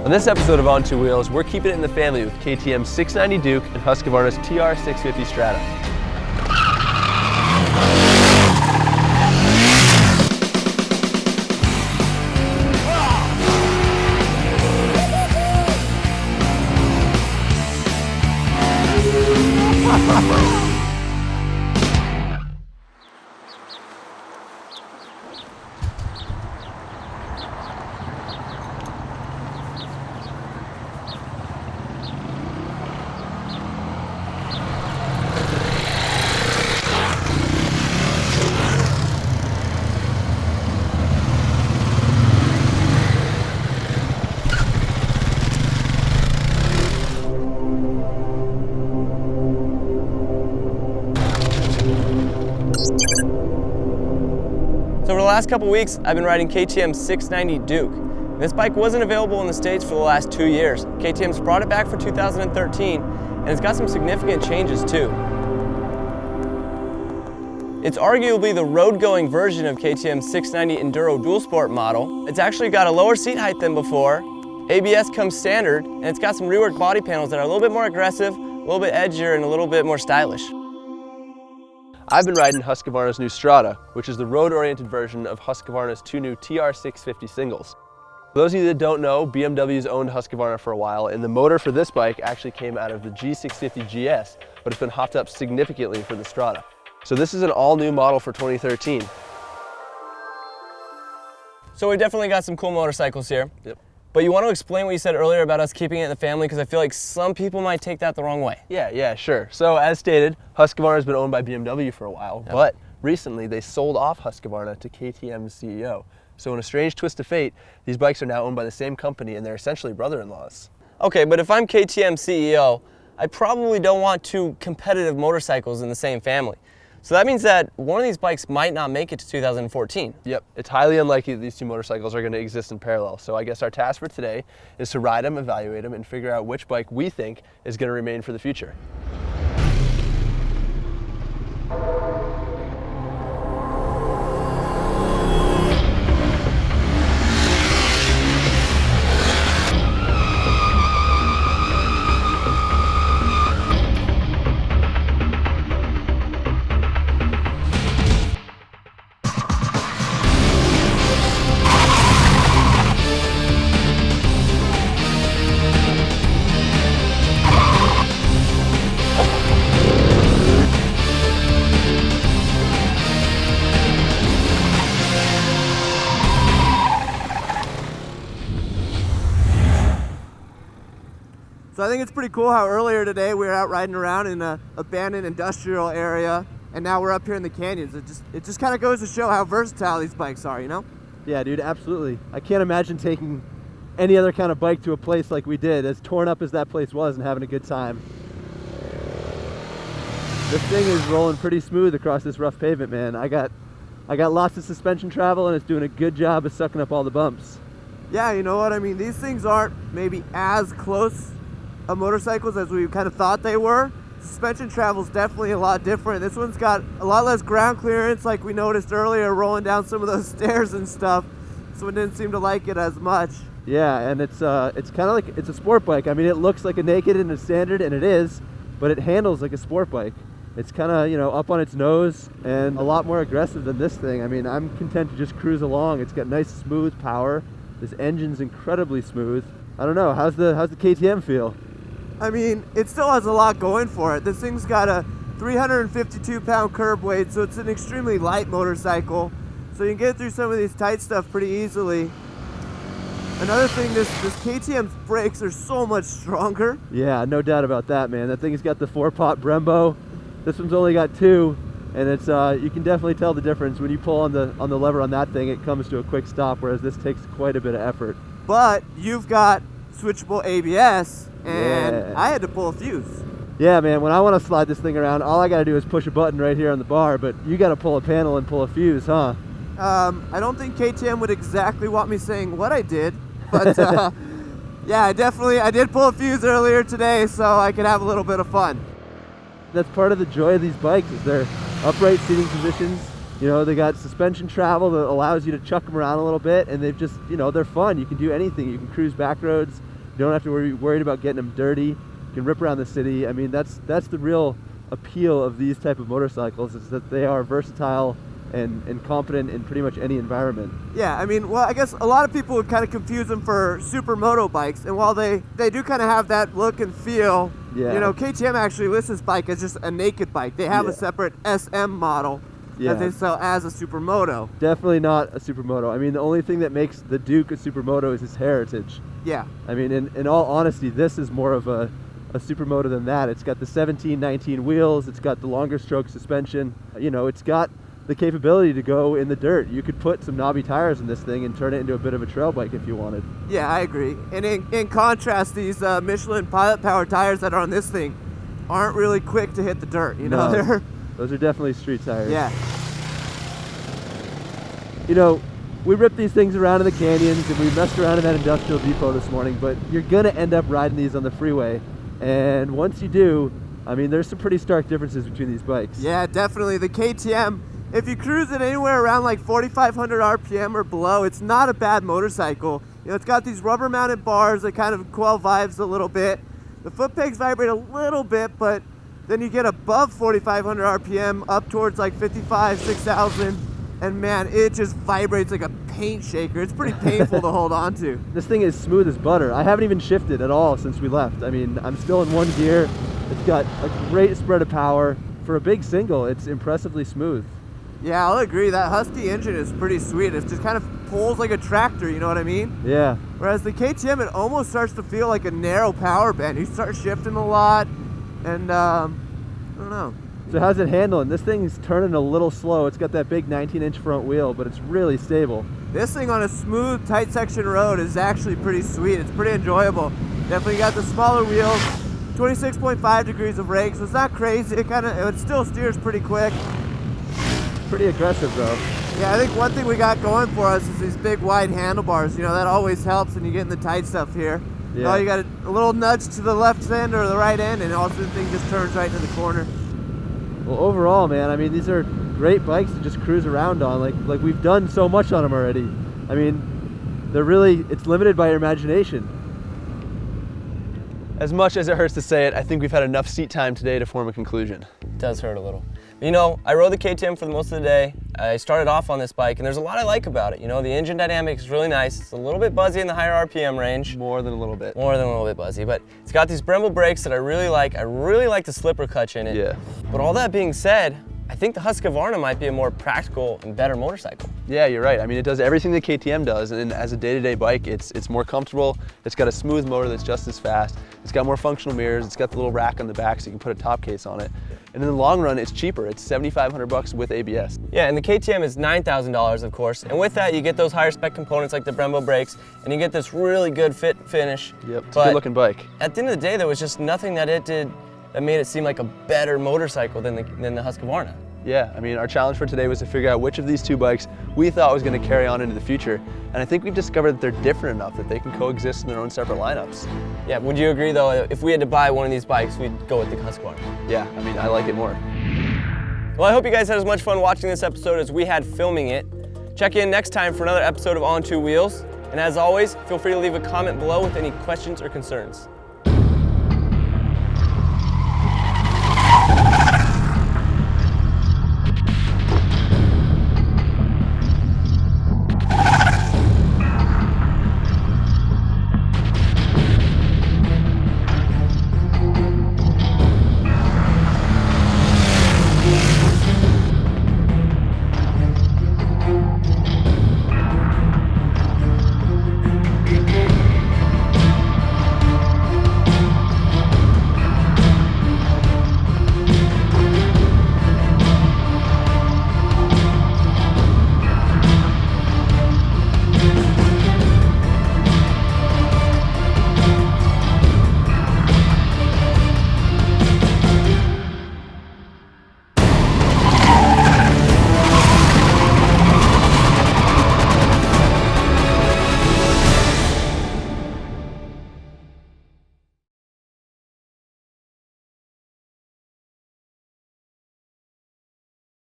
On this episode of On Two Wheels, we're keeping it in the family with KTM's 690 Duke and Husqvarna's TR650 Strada. So over the last couple weeks, I've been riding KTM's 690 Duke. This bike wasn't available in the States for the last 2 years. KTM's brought it back for 2013, and it's got some significant changes too. It's arguably the road-going version of KTM's 690 Enduro Dual Sport model. It's actually got a lower seat height than before, ABS comes standard, and it's got some reworked body panels that are a little bit more aggressive, a little bit edgier, and a little bit more stylish. I've been riding Husqvarna's new Strada, which is the road-oriented version of Husqvarna's two new TR650 singles. For those of you that don't know, BMW's owned Husqvarna for a while, and the motor for this bike actually came out of the G650 GS, but it's been hopped up significantly for the Strada. So this is an all-new model for 2013. So we definitely got some cool motorcycles here. Yep. But you want to explain what you said earlier about us keeping it in the family, because I feel like some people might take that the wrong way. Yeah, sure. So as stated, Husqvarna has been owned by BMW for a while, but recently they sold off Husqvarna to KTM's CEO. So in a strange twist of fate, these bikes are now owned by the same company and they're essentially brother-in-laws. Okay, but if I'm KTM CEO, I probably don't want two competitive motorcycles in the same family. So that means that one of these bikes might not make it to 2014. Yep, it's highly unlikely that these two motorcycles are going to exist in parallel. So I guess our task for today is to ride them, evaluate them, and figure out which bike we think is going to remain for the future. So I think it's pretty cool how earlier today we were out riding around in an abandoned industrial area, and now we're up here in the canyons. It just kind of goes to show how versatile these bikes are, you know? Yeah, dude, absolutely. I can't imagine taking any other kind of bike to a place like we did, as torn up as that place was, and having a good time. This thing is rolling pretty smooth across this rough pavement, man. I got lots of suspension travel, and it's doing a good job of sucking up all the bumps. Yeah, you know what? I mean, these things aren't maybe as close of motorcycles as we kind of thought they were. Suspension travel is definitely a lot different. This one's got a lot less ground clearance, like we noticed earlier rolling down some of those stairs and stuff. This one didn't seem to like it as much. Yeah, and it's kind of like, it's a sport bike. I mean, it looks like a naked and a standard, and it is, but it handles like a sport bike. It's kind of, you know, up on its nose and a lot more aggressive than this thing. I mean, I'm content to just cruise along. It's got nice smooth power. This engine's incredibly smooth. I don't know, how's the KTM feel? I mean, it still has a lot going for it. This thing's got a 352-pound curb weight, so it's an extremely light motorcycle. So you can get through some of these tight stuff pretty easily. Another thing, this KTM's brakes are so much stronger. Yeah, no doubt about that, man. That thing's got the 4-pot Brembo. This one's only got 2, and it's you can definitely tell the difference. When you pull on the lever on that thing, it comes to a quick stop, whereas this takes quite a bit of effort. But you've got switchable ABS, and I had to pull a fuse. Yeah, man, when I want to slide this thing around, all I got to do is push a button right here on the bar, but you got to pull a panel and pull a fuse, huh? I don't think KTM would exactly want me saying what I did, but yeah, I did pull a fuse earlier today so I could have a little bit of fun. That's part of the joy of these bikes, is their upright seating positions. You know, they got suspension travel that allows you to chuck them around a little bit, and they've just, you know, they're fun. You can do anything. You can cruise back roads. You don't have to be worried about getting them dirty. You can rip around the city. I mean, that's the real appeal of these type of motorcycles, is that they are versatile and competent in pretty much any environment. Yeah, I mean, well, I guess a lot of people would kind of confuse them for supermoto bikes, and while they do kind of have that look and feel, Yeah. you know, KTM actually lists this bike as just a naked bike. They have a separate SM model that they sell as a supermoto. Definitely not a supermoto. I mean, the only thing that makes the Duke a supermoto is its heritage. Yeah. I mean, in all honesty, this is more of a supermoto than that. It's got the 17-19 wheels, it's got the longer stroke suspension, you know, it's got the capability to go in the dirt. You could put some knobby tires in this thing and turn it into a bit of a trail bike if you wanted. Yeah, I agree. And in contrast, these Michelin Pilot Power tires that are on this thing aren't really quick to hit the dirt, you know? No, those are definitely street tires. Yeah. You know, we ripped these things around in the canyons and we messed around in that industrial depot this morning, but you're gonna end up riding these on the freeway. And once you do, I mean, there's some pretty stark differences between these bikes. Yeah, definitely. The KTM, if you cruise it anywhere around like 4,500 RPM or below, it's not a bad motorcycle. You know, it's got these rubber mounted bars that kind of quell vibes a little bit. The foot pegs vibrate a little bit, but then you get above 4,500 RPM up towards like 55, 6,000, and man, it just vibrates like a paint shaker. It's pretty painful to hold on to. This thing is smooth as butter. I haven't even shifted at all since we left. I mean, I'm still in one gear. It's got a great spread of power. For a big single, it's impressively smooth. Yeah, I'll agree. That Husky engine is pretty sweet. It just kind of pulls like a tractor, you know what I mean? Yeah. Whereas the KTM, it almost starts to feel like a narrow power band. You start shifting a lot, and I don't know. So how's it handling? This thing's turning a little slow. It's got that big 19-inch front wheel, but it's really stable. This thing on a smooth, tight section road is actually pretty sweet. It's pretty enjoyable. Definitely got the smaller wheels, 26.5 degrees of rake, so it's not crazy. It still steers pretty quick. Pretty aggressive though. Yeah, I think one thing we got going for us is these big wide handlebars. You know, that always helps when you get in the tight stuff here. Yeah. You know, you got a little nudge to the left end or the right end, and also the thing just turns right into the corner. Well, overall, man, I mean, these are great bikes to just cruise around on. Like we've done so much on them already. I mean, it's limited by your imagination. As much as it hurts to say it, I think we've had enough seat time today to form a conclusion. It does hurt a little. You know, I rode the KTM for the most of the day. I started off on this bike, and there's a lot I like about it. You know, the engine dynamics is really nice. It's a little bit buzzy in the higher RPM range. More than a little bit. More than a little bit buzzy, but it's got these Brembo brakes that I really like. I really like the slipper clutch in it. Yeah. But all that being said, I think the Husqvarna might be a more practical and better motorcycle. Yeah, you're right. I mean, it does everything the KTM does, and as a day-to-day bike, it's more comfortable. It's got a smooth motor that's just as fast. It's got more functional mirrors. It's got the little rack on the back so you can put a top case on it. And in the long run, it's cheaper. It's $7,500 with ABS. Yeah, and the KTM is $9,000, of course. And with that, you get those higher spec components like the Brembo brakes, and you get this really good fit finish. Yep, it's a good looking bike. At the end of the day, there was just nothing that it did that made it seem like a better motorcycle than the Husqvarna. Yeah, I mean, our challenge for today was to figure out which of these two bikes we thought was going to carry on into the future. And I think we've discovered that they're different enough that they can coexist in their own separate lineups. Yeah, would you agree though, if we had to buy one of these bikes, we'd go with the Husqvarna? Yeah, I mean, I like it more. Well, I hope you guys had as much fun watching this episode as we had filming it. Check in next time for another episode of On Two Wheels. And as always, feel free to leave a comment below with any questions or concerns.